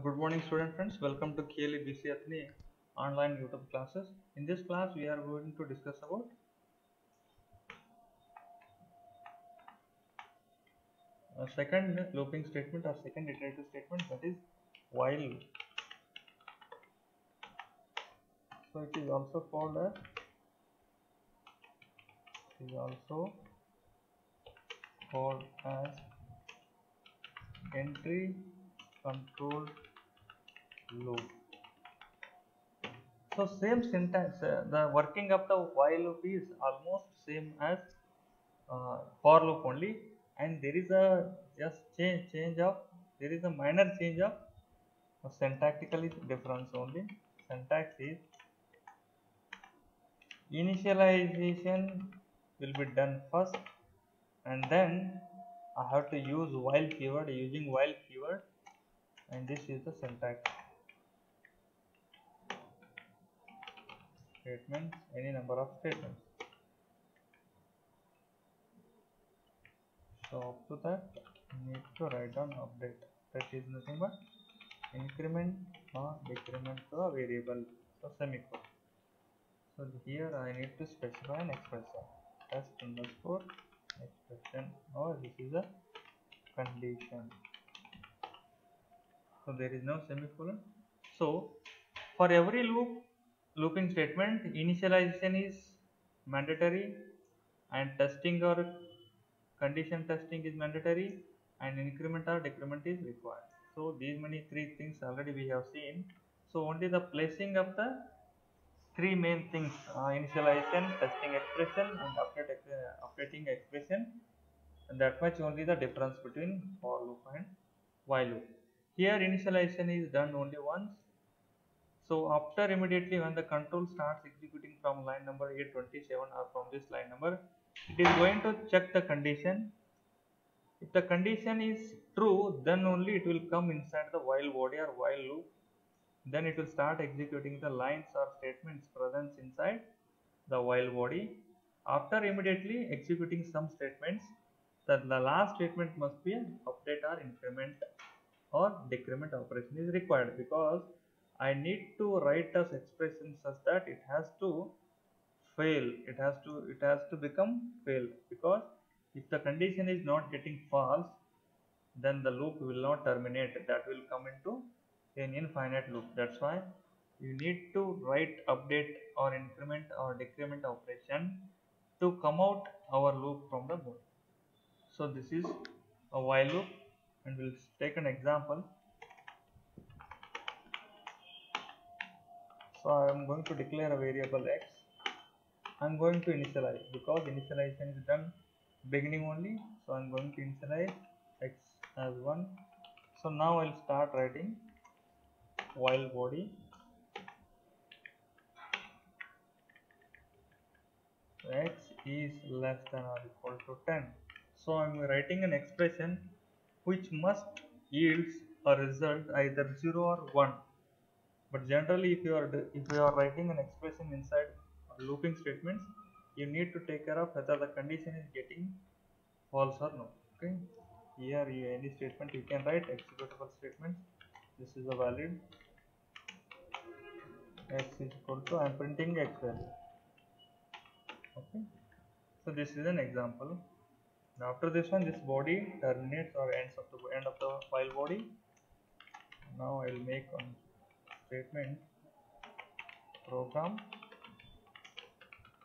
Good morning, student friends. Welcome to KLE BCAthne online YouTube classes. In this class, we are going to discuss about a second looping statement or second iterative statement, that is while loop. So it is also called as entry control loop. So same syntax. The working of the while loop is almost same as for loop only, and there is a just change of there is a minor change of syntactical difference only. Syntax is initialization will be done first, and then I have to use while keyword. Using while keyword, and this is the syntax. Statements, any number of statements. So up to that, you need to write down update. That is nothing but increment or decrement to a variable. So semicolon. So here I need to specify an expression. Test underscore expression, or this is a condition. So there is no semicolon. So for every looping statement, initialization is mandatory, and testing or condition testing is mandatory, and increment or decrement is required. So these many three things already we have seen. So only the placing of the three main things: initialization, testing expression, and updating expression, and that much only the difference between for loop and while loop. Here initialization is done only once. So after immediately when the control starts executing from line number 827 or from this line number, it is going to check the condition. If the condition is true, then only it will come inside the while body or while loop. Then it will start executing the lines or statements present inside the while body. After immediately executing some statements, the last statement must be an update or increment or decrement operation is required, because I need to write as expression such that it has to fail. It has to become fail, because if the condition is not getting false, then the loop will not terminate. That will come into an infinite loop. That's why you need to write update or increment or decrement operation to come out our loop from the board. So this is a while loop, and we'll take an example. So I am going to declare a variable x. I am going to initialize, because initialization is done beginning only. So I am going to initialize x as 1. So now I'll start writing while body x is less than or equal to 10. So I am writing an expression which must yields a result either 0 or 1. But generally, if you are writing an expression inside looping statements, you need to take care of whether the condition is getting false or no. Okay, here any statement you can write executable statements. This is a valid x is equal to, I am printing x value. Okay, so this is an example. Now after this one, this body terminates or ends of the end of the while body. Now I will make one statement: program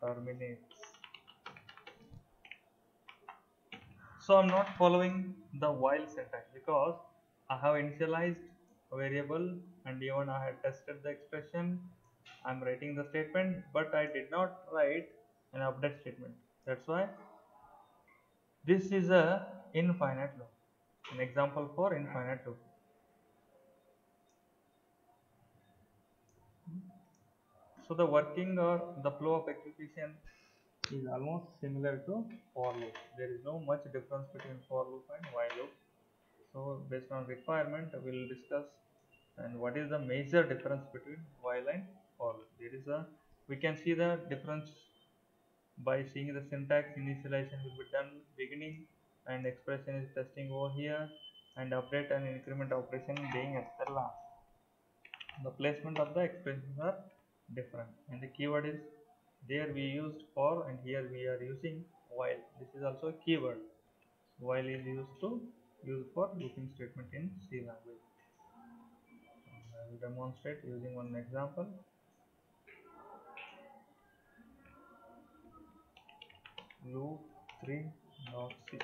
terminates. So I'm not following the while syntax, because I have initialized a variable, and even I had tested the expression. I'm writing the statement, but I did not write an update statement. That's why this is a infinite loop, an example for infinite loop. So the working or the flow of execution is almost similar to for loop. There is no much difference between for loop and while loop. So based on requirement, we will discuss and what is the major difference between while and for loop. We can see the difference by seeing the syntax. Initialization will be done beginning, and expression is testing over here. and update and increment operation being at the last. The placement of the expressions are different, and the keyword is there we used for, and here we are using while. This is also a keyword. While is used for looping statement in C language. I will demonstrate using one example. Loop 3.c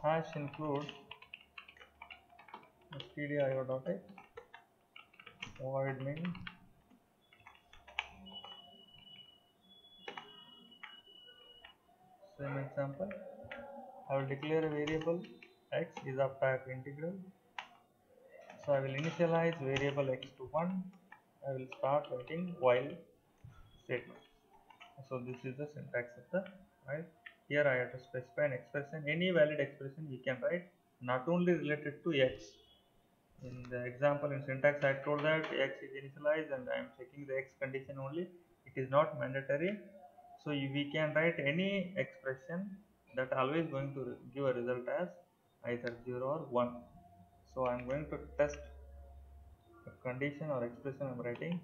hash include stdio.h void main. Same example. I will declare a variable x is of type integral. So I will initialize variable x to 1. I will start writing while statement. So this is the syntax of the while. Here I have to specify an expression, any valid expression we can write, not only related to x. In the example in syntax I told that x is initialized and I am checking the x condition only. It is not mandatory. So we can write any expression that always going to give a result as either 0 or 1. So I am going to test a condition or expression I am writing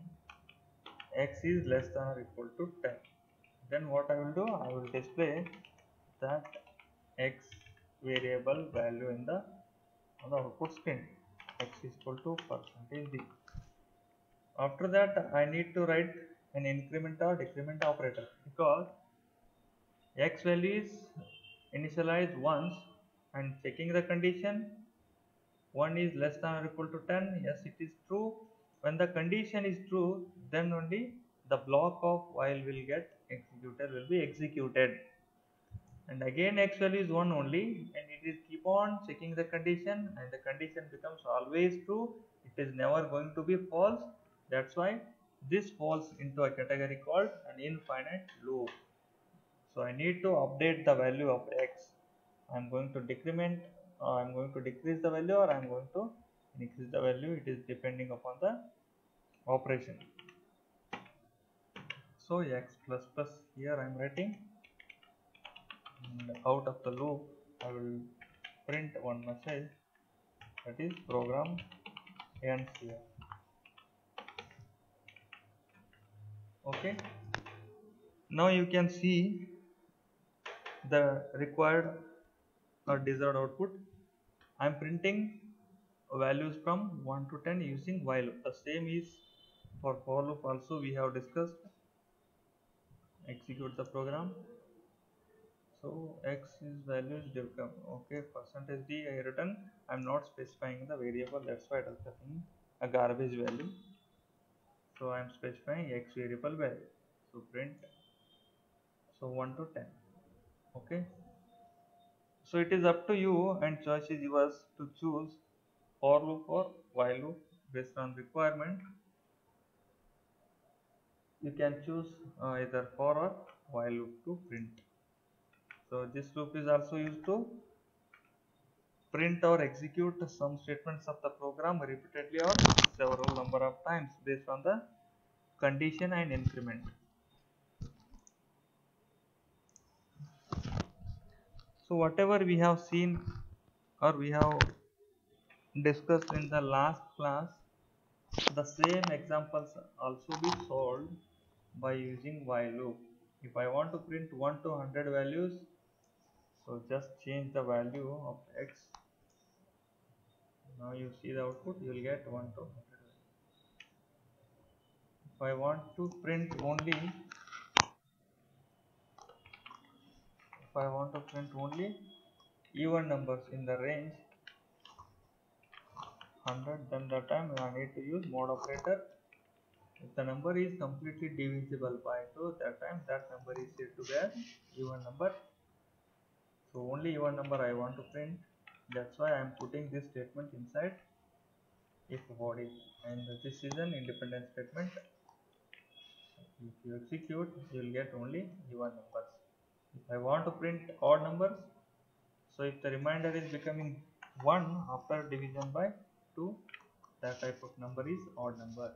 x is less than or equal to 10. Then what I will do, I will display that x variable value in the on the output screen. X is equal to %d. After that I need to write an increment or decrement operator, because x value is initialized once and checking the condition 1 is less than or equal to 10. Yes, it is true. When the condition is true, then only the block of while will get executed, will be executed. And again x value is 1 only, and it is keep on checking the condition, and the condition becomes always true. It is never going to be false. That's why this falls into a category called an infinite loop. So I need to update the value of x. I'm going to decrement, I'm going to decrease the value, or I'm going to increase the value. It is depending upon the operation. So x plus plus here I'm writing, and out of the loop I will print one message, that is program ends here. Okay, now you can see the required or desired output. I am printing values from 1 to 10 using while loop. The same is for loop also we have discussed. Execute the program. So x is values become okay %d I written. I am not specifying the variable, that's why it is getting a garbage value. So I am specifying x variable value. So print, so 1 to 10. Okay, so it is up to you and choice is yours to choose for loop or while loop based on requirement. You can choose either for or while loop to print. So this loop is also used to print or execute some statements of the program repeatedly or several number of times based on the condition and increment. So whatever we have seen or we have discussed in the last class, the same examples also be solved by using while loop. If I want to print 1 to 100 values, so just change the value of x. Now you see the output, you will get 1 to 100. If I want to print only, if I want to print only even numbers in the range 100, then that time I need to use mod operator. If the number is completely divisible by 2, that time that number is said to be an even number. So only even number I want to print. That's why I am putting this statement inside if body, and this is an independent statement. If you execute, you will get only even numbers. If I want to print odd numbers, so if the remainder is becoming 1 after division by 2, that type of number is odd number.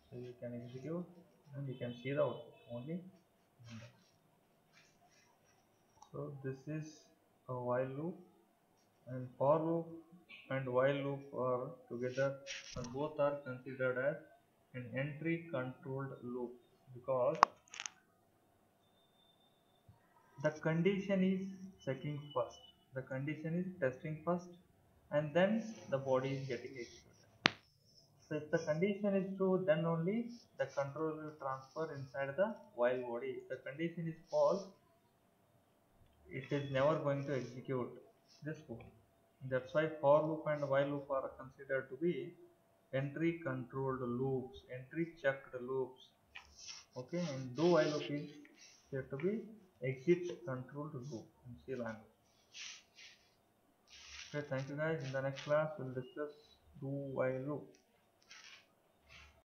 So you can execute and you can see the output only number. So this is a while loop, and for loop and while loop are together, and both are considered as an entry controlled loop, because the condition is checking first, the condition is testing first, and then the body is getting executed. So if the condition is true, then only the control will transfer inside the while body. If the condition is false, it is never going to execute this code. That's why for loop and while loop are considered to be entry controlled loops, entry checked loops. Okay, and do while loop is said to be exit controlled loop in C language. Okay, thank you guys. In the next class, we'll discuss do while loop.